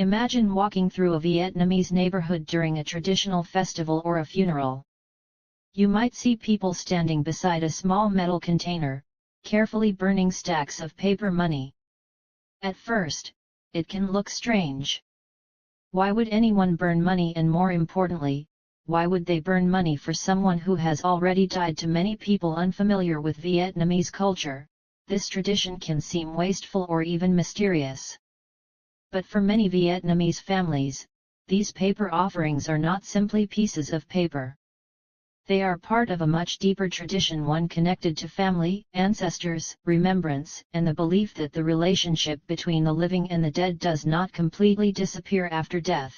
Imagine walking through a Vietnamese neighborhood during a traditional festival or a funeral. You might see people standing beside a small metal container, carefully burning stacks of paper money. At first, it can look strange. Why would anyone burn money, and more importantly, why would they burn money for someone who has already died? To many people unfamiliar with Vietnamese culture, this tradition can seem wasteful or even mysterious. But for many Vietnamese families, these paper offerings are not simply pieces of paper. They are part of a much deeper tradition, one connected to family, ancestors, remembrance, and the belief that the relationship between the living and the dead does not completely disappear after death.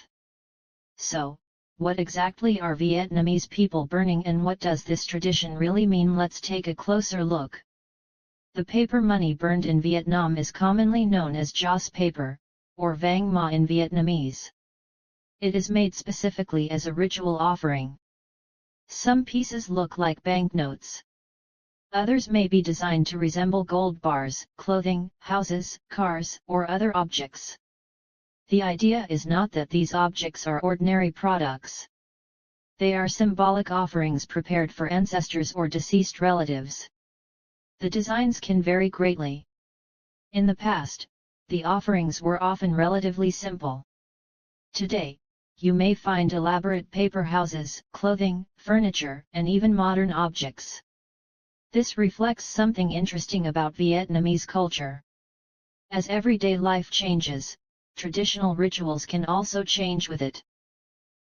So, what exactly are Vietnamese people burning, and what does this tradition really mean? Let's take a closer look. The paper money burned in Vietnam is commonly known as joss paper, or vàng ma in Vietnamese. It is made specifically as a ritual offering. Some pieces look like banknotes. Others may be designed to resemble gold bars, clothing, houses, cars, or other objects. The idea is not that these objects are ordinary products. They are symbolic offerings prepared for ancestors or deceased relatives. The designs can vary greatly. In the past, the offerings were often relatively simple. Today, you may find elaborate paper houses, clothing, furniture, and even modern objects. This reflects something interesting about Vietnamese culture. As everyday life changes, traditional rituals can also change with it.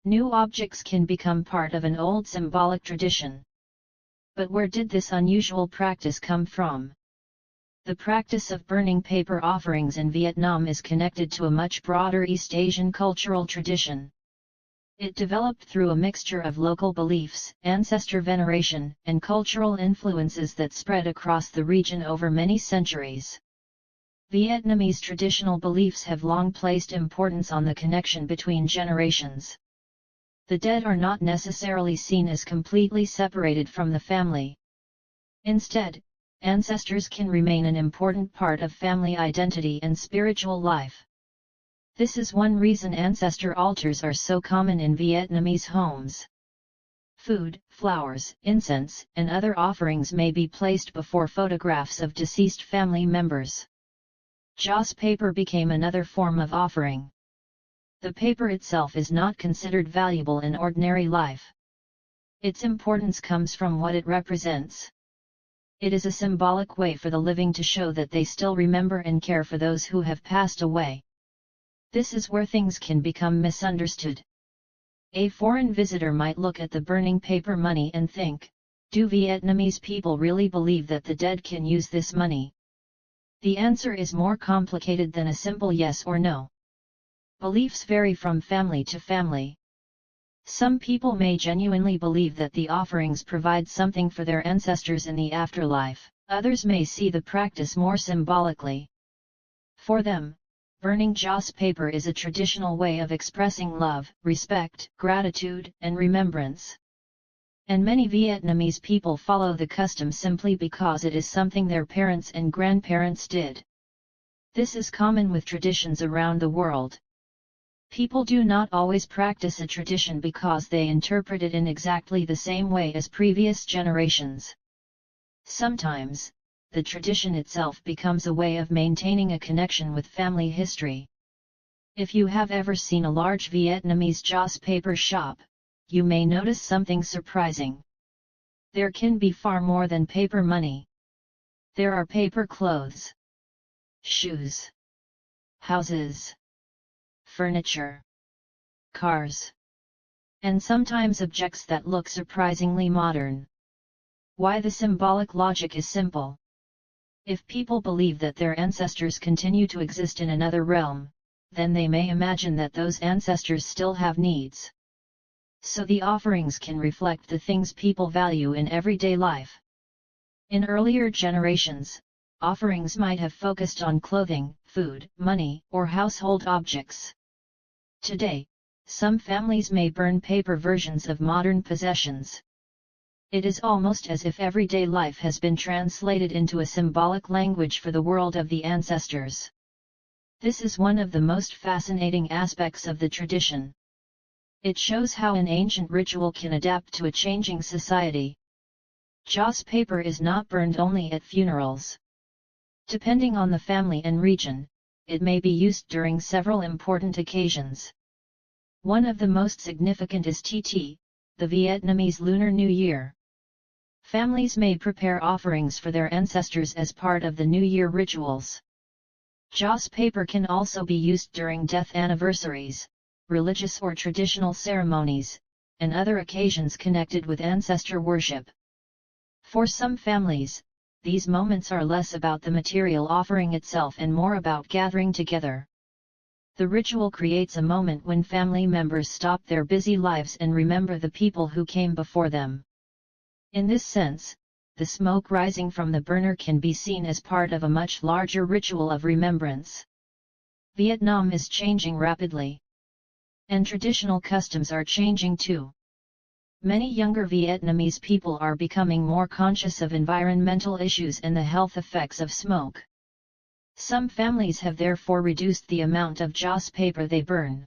New objects can become part of an old symbolic tradition. But where did this unusual practice come from? The practice of burning paper offerings in Vietnam is connected to a much broader East Asian cultural tradition. It developed through a mixture of local beliefs, ancestor veneration, and cultural influences that spread across the region over many centuries. Vietnamese traditional beliefs have long placed importance on the connection between generations. The dead are not necessarily seen as completely separated from the family. Instead, ancestors can remain an important part of family identity and spiritual life. This is one reason ancestor altars are so common in Vietnamese homes. Food, flowers, incense, and other offerings may be placed before photographs of deceased family members. Joss paper became another form of offering. The paper itself is not considered valuable in ordinary life. Its importance comes from what it represents. It is a symbolic way for the living to show that they still remember and care for those who have passed away. This is where things can become misunderstood. A foreign visitor might look at the burning paper money and think, do Vietnamese people really believe that the dead can use this money? The answer is more complicated than a simple yes or no. Beliefs vary from family to family. Some people may genuinely believe that the offerings provide something for their ancestors in the afterlife, others may see the practice more symbolically. For them, burning joss paper is a traditional way of expressing love, respect, gratitude, and remembrance. And many Vietnamese people follow the custom simply because it is something their parents and grandparents did. This is common with traditions around the world. People do not always practice a tradition because they interpret it in exactly the same way as previous generations. Sometimes, the tradition itself becomes a way of maintaining a connection with family history. If you have ever seen a large Vietnamese joss paper shop, you may notice something surprising. There can be far more than paper money. There are paper clothes, shoes, houses, furniture, cars, and sometimes objects that look surprisingly modern. Why? The symbolic logic is simple. If people believe that their ancestors continue to exist in another realm, then they may imagine that those ancestors still have needs. So the offerings can reflect the things people value in everyday life. In earlier generations, offerings might have focused on clothing, food, money, or household objects. Today, some families may burn paper versions of modern possessions. It is almost as if everyday life has been translated into a symbolic language for the world of the ancestors. This is one of the most fascinating aspects of the tradition. It shows how an ancient ritual can adapt to a changing society. Joss paper is not burned only at funerals. Depending on the family and region, it may be used during several important occasions. One of the most significant is Tet, the Vietnamese Lunar New Year. Families may prepare offerings for their ancestors as part of the New Year rituals. Joss paper can also be used during death anniversaries, religious or traditional ceremonies, and other occasions connected with ancestor worship. For some families, these moments are less about the material offering itself and more about gathering together. The ritual creates a moment when family members stop their busy lives and remember the people who came before them. In this sense, the smoke rising from the burner can be seen as part of a much larger ritual of remembrance. Vietnam is changing rapidly. And traditional customs are changing too. Many younger Vietnamese people are becoming more conscious of environmental issues and the health effects of smoke. Some families have therefore reduced the amount of joss paper they burn.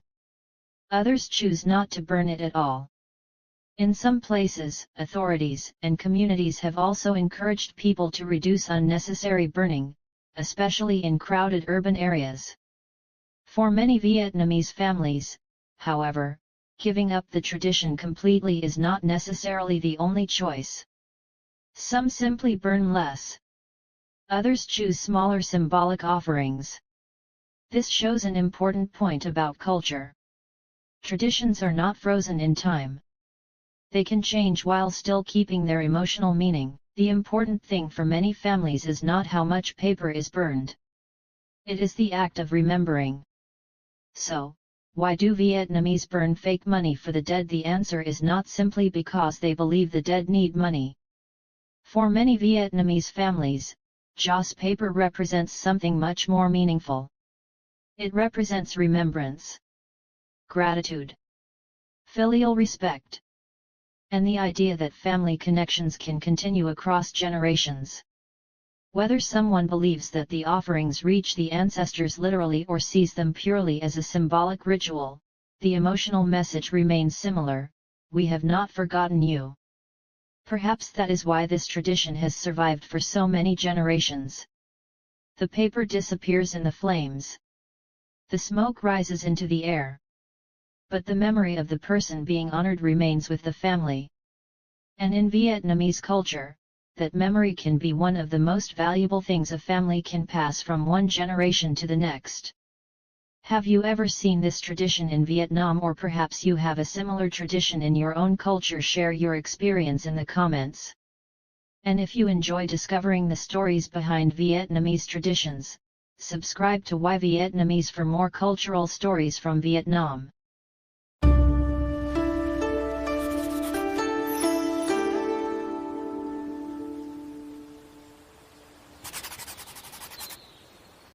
Others choose not to burn it at all. In some places, authorities and communities have also encouraged people to reduce unnecessary burning, especially in crowded urban areas. For many Vietnamese families, however, giving up the tradition completely is not necessarily the only choice. Some simply burn less. Others choose smaller symbolic offerings. This shows an important point about culture. Traditions are not frozen in time. They can change while still keeping their emotional meaning. The important thing for many families is not how much paper is burned. It is the act of remembering. So, why do Vietnamese burn fake money for the dead? The answer is not simply because they believe the dead need money. For many Vietnamese families, joss paper represents something much more meaningful. It represents remembrance, gratitude, filial respect, and the idea that family connections can continue across generations. Whether someone believes that the offerings reach the ancestors literally or sees them purely as a symbolic ritual, the emotional message remains similar: we have not forgotten you. Perhaps that is why this tradition has survived for so many generations. The paper disappears in the flames. The smoke rises into the air. But the memory of the person being honored remains with the family. And in Vietnamese culture, that memory can be one of the most valuable things a family can pass from one generation to the next. Have you ever seen this tradition in Vietnam, or perhaps you have a similar tradition in your own culture? Share your experience in the comments. And if you enjoy discovering the stories behind Vietnamese traditions, subscribe to Why Vietnamese for more cultural stories from Vietnam.